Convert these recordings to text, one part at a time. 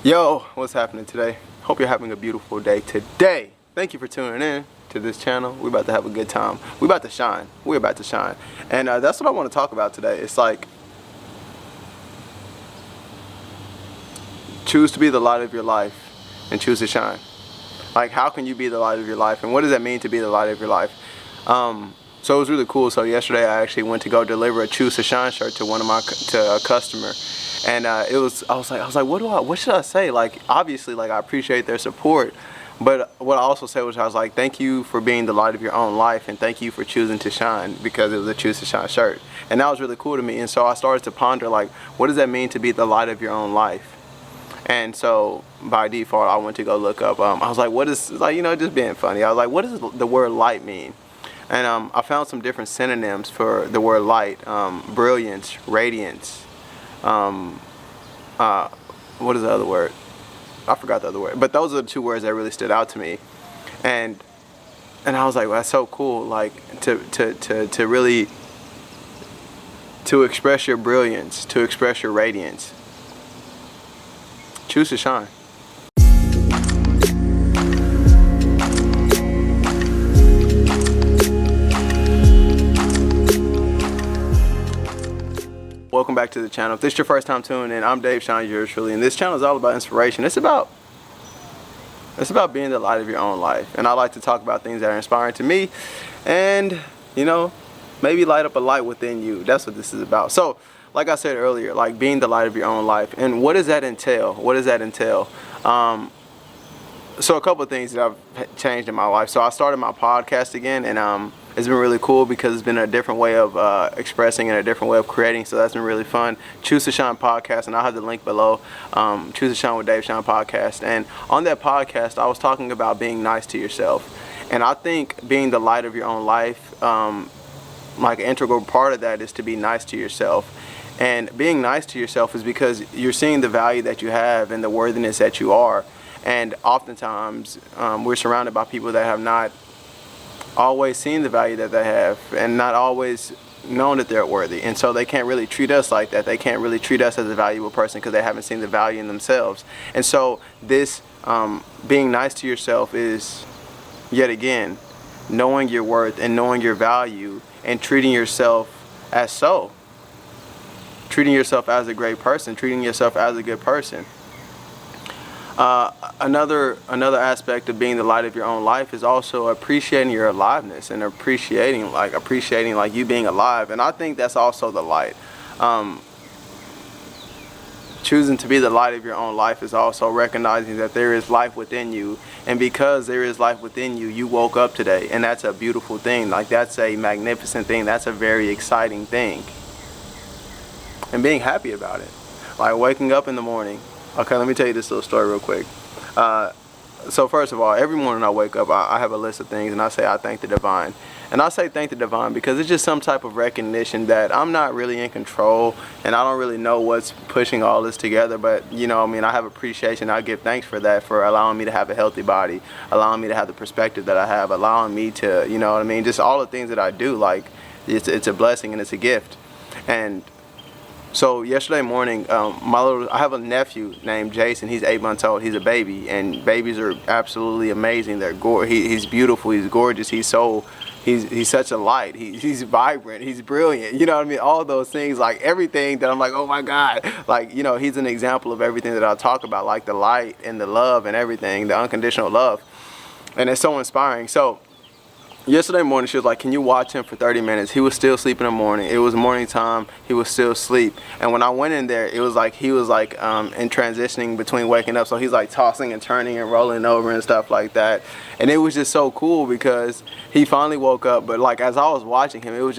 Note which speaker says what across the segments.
Speaker 1: Yo, what's happening today? Hope you're having a beautiful day today. Thank you for tuning in to this channel. We're about to have a good time. We're about to shine. We're about to shine. And that's what I want to talk about today. It's like, choose to be the light of your life and choose to shine. Like, how can you be the light of your life? And what does that mean to be the light of your life? So it was really cool. So yesterday I actually went to go deliver a Choose to Shine shirt to a customer. And I was like, what should I say? Like, obviously, like, I appreciate their support, but what I also said was, I was like, thank you for being the light of your own life, and thank you for choosing to shine, because it was a Choose to Shine shirt. And that was really cool to me. And so I started to ponder, like, what does that mean to be the light of your own life? And so by default, I went to go look up. I was like, what is, like, just being funny. I was like, what does the word light mean? And I found some different synonyms for the word light: brilliance, radiance. What is the other word? I forgot the other word. But those are the two words that really stood out to me. And I was like, well, that's so cool. Like, to really express your brilliance, to express your radiance. Choose to shine. Welcome back to the channel. If this is your first time tuning in, I'm Dave Shine, yours truly, and this channel is all about inspiration. It's about being the light of your own life. And I like to talk about things that are inspiring to me and, maybe light up a light within you. That's what this is about. So, like I said earlier, like, being the light of your own life. And what does that entail? What does that entail? So a couple of things that I've changed in my life. So I started my podcast again, and it's been really cool because it's been a different way of expressing and a different way of creating. So that's been really fun. Choose to Shine podcast, and I'll have the link below. Choose to Shine with Dave Shine podcast. And on that podcast, I was talking about being nice to yourself. And I think being the light of your own life, like, an integral part of that is to be nice to yourself. And being nice to yourself is because you're seeing the value that you have and the worthiness that you are. And oftentimes, we're surrounded by people that have not always seen the value that they have, and not always known that they're worthy. And so they can't really treat us like that. They can't really treat us as a valuable person because they haven't seen the value in themselves. And so this being nice to yourself is, yet again, knowing your worth and knowing your value and treating yourself as so. Treating yourself as a great person, treating yourself as a good person. Another aspect of being the light of your own life is also appreciating your aliveness and appreciating you being alive. And I think that's also the light. Choosing to be the light of your own life is also recognizing that there is life within you, and because there is life within you, you woke up today, and that's a beautiful thing. Like, that's a magnificent thing. That's a very exciting thing. And being happy about it, like waking up in the morning. Okay, let me tell you this little story real quick. So first of all, every morning I wake up, I have a list of things, and I say I thank the divine. And I say thank the divine because it's just some type of recognition that I'm not really in control, and I don't really know what's pushing all this together. But I have appreciation. I give thanks for that, for allowing me to have a healthy body, allowing me to have the perspective that I have, allowing me to, just all the things that I do. Like, it's a blessing and it's a gift. And so yesterday morning, I have a nephew named Jason. He's 8 months old. He's a baby, and babies are absolutely amazing. They're he's beautiful. He's gorgeous. He's such a light. He's vibrant. He's brilliant. You know what I mean? All those things, like everything that I'm like, oh my God. Like, he's an example of everything that I talk about, like the light and the love and everything, the unconditional love. And it's so inspiring. So yesterday morning, she was like, can you watch him for 30 minutes? He was still asleep in the morning. It was morning time. He was still asleep. And when I went in there, it was like he was like in transitioning between waking up. So he's like tossing and turning and rolling over and stuff like that. And it was just so cool because he finally woke up. But like, as I was watching him, it was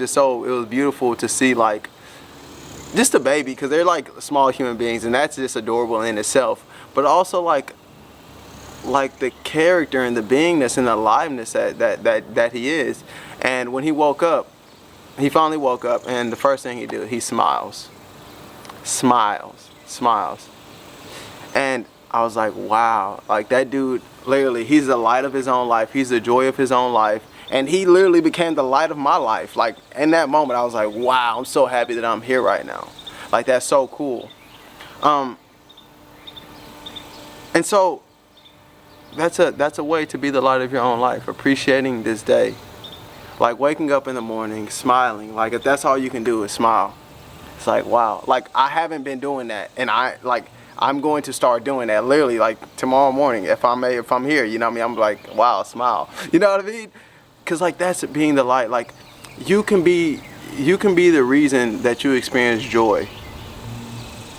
Speaker 1: beautiful to see, like, just a baby, because they're like small human beings, and that's just adorable in itself. But also like the character and the beingness and the aliveness that he is. And when he finally woke up, and the first thing he did, he smiles. And I was like, wow, like, that dude, literally, he's the light of his own life. He's the joy of his own life. And he literally became the light of my life. Like, in that moment, I was like, wow, I'm so happy that I'm here right now. Like, that's so cool. And so that's a way to be the light of your own life, appreciating this day. Like waking up in the morning, smiling. Like if that's all you can do is smile. It's like, wow. Like I haven't been doing that, and I'm going to start doing that literally like tomorrow morning if I'm here, you know what I mean? I'm like, wow, smile. You know what I mean? Cuz like that's being the light. Like you can be the reason that you experience joy.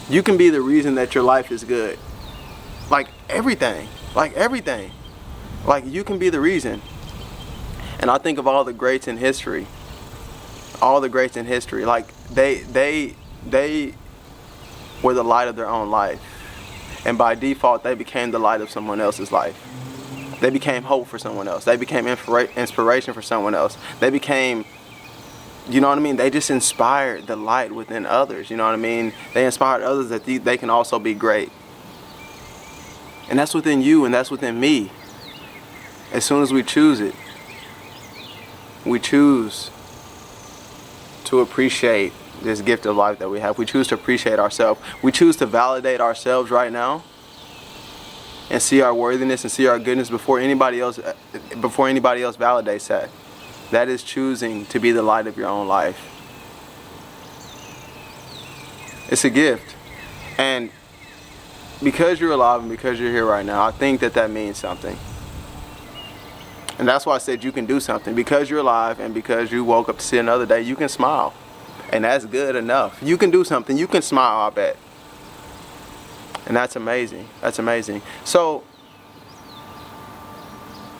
Speaker 1: You can be the reason that your life is good. Like everything. Like you can be the reason. And I think of all the greats in history. All the greats in history, like they were the light of their own life. And by default, they became the light of someone else's life. They became hope for someone else. They became inspiration for someone else. They became, you know what I mean? They just inspired the light within others, you know what I mean? They inspired others that they can also be great. And that's within you and that's within me. As soon as we choose it, we choose to appreciate this gift of life that we have. We choose to appreciate ourselves. We choose to validate ourselves right now and see our worthiness and see our goodness before anybody else validates that. That is choosing to be the light of your own life. It's a gift. And because you're alive and because you're here right now, I think that means something. And that's why I said you can do something. Because you're alive and because you woke up to see another day, you can smile. And that's good enough. You can do something. You can smile, I bet. And that's amazing. That's amazing. So,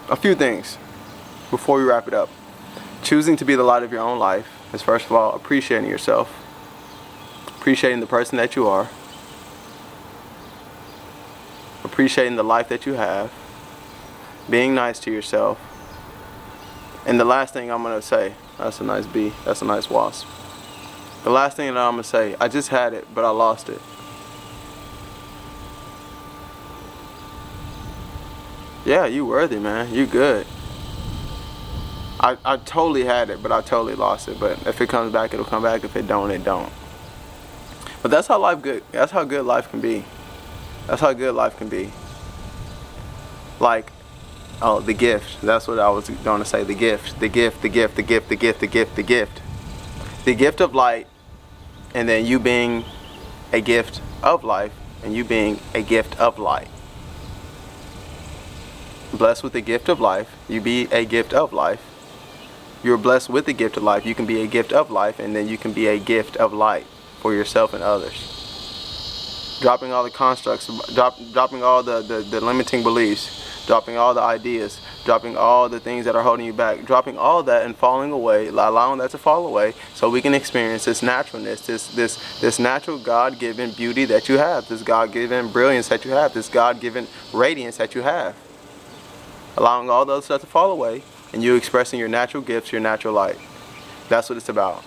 Speaker 1: a few things before we wrap it up. Choosing to be the light of your own life is, first of all, appreciating yourself. Appreciating the person that you are. Appreciating the life that you have. Being nice to yourself. And the last thing I'm going to say, that's a nice bee, that's a nice wasp. The last thing that I'm going to say, I just had it, but I lost it. Yeah, you worthy, man. You good. I totally had it, but I totally lost it. But if it comes back, it'll come back. If it don't, it don't. But that's how good life can be. That's how good life can be. Like, oh, the gift. That's what I was going to say. The gift. The gift. The gift. The gift. The gift. The gift. The gift. The gift of light. And then you being a gift of life. And you being a gift of light. Blessed with the gift of life. You be a gift of life. You're blessed with the gift of life. You can be a gift of life. And then you can be a gift of light for yourself and others. Dropping all the constructs. Dropping all the limiting beliefs. Dropping all the ideas, dropping all the things that are holding you back, dropping all that and falling away, allowing that to fall away so we can experience this naturalness, this natural God-given beauty that you have, this God-given brilliance that you have, this God-given radiance that you have. Allowing all the other stuff to fall away and you expressing your natural gifts, your natural light. That's what it's about.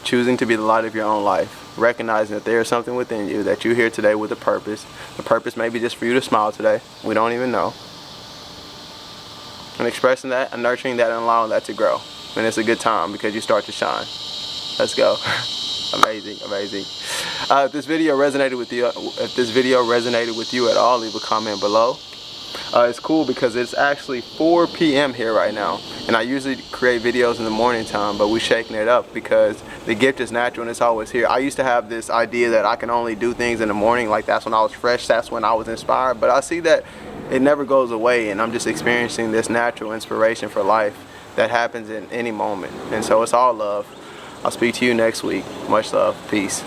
Speaker 1: Choosing to be the light of your own life. Recognizing that there is something within you, that you're here today with a purpose. The purpose may be just for you to smile today. We don't even know. And expressing that and nurturing that and allowing that to grow. And it's a good time because you start to shine. Let's go. Amazing, amazing. If this video resonated with you at all, leave a comment below. It's cool because it's actually 4 p.m. here right now, and I usually create videos in the morning time, but we're shaking it up because the gift is natural and it's always here. I used to have this idea that I can only do things in the morning, like that's when I was fresh, that's when I was inspired, but I see that it never goes away, and I'm just experiencing this natural inspiration for life that happens in any moment. And so it's all love. I'll speak to you next week. Much love. Peace.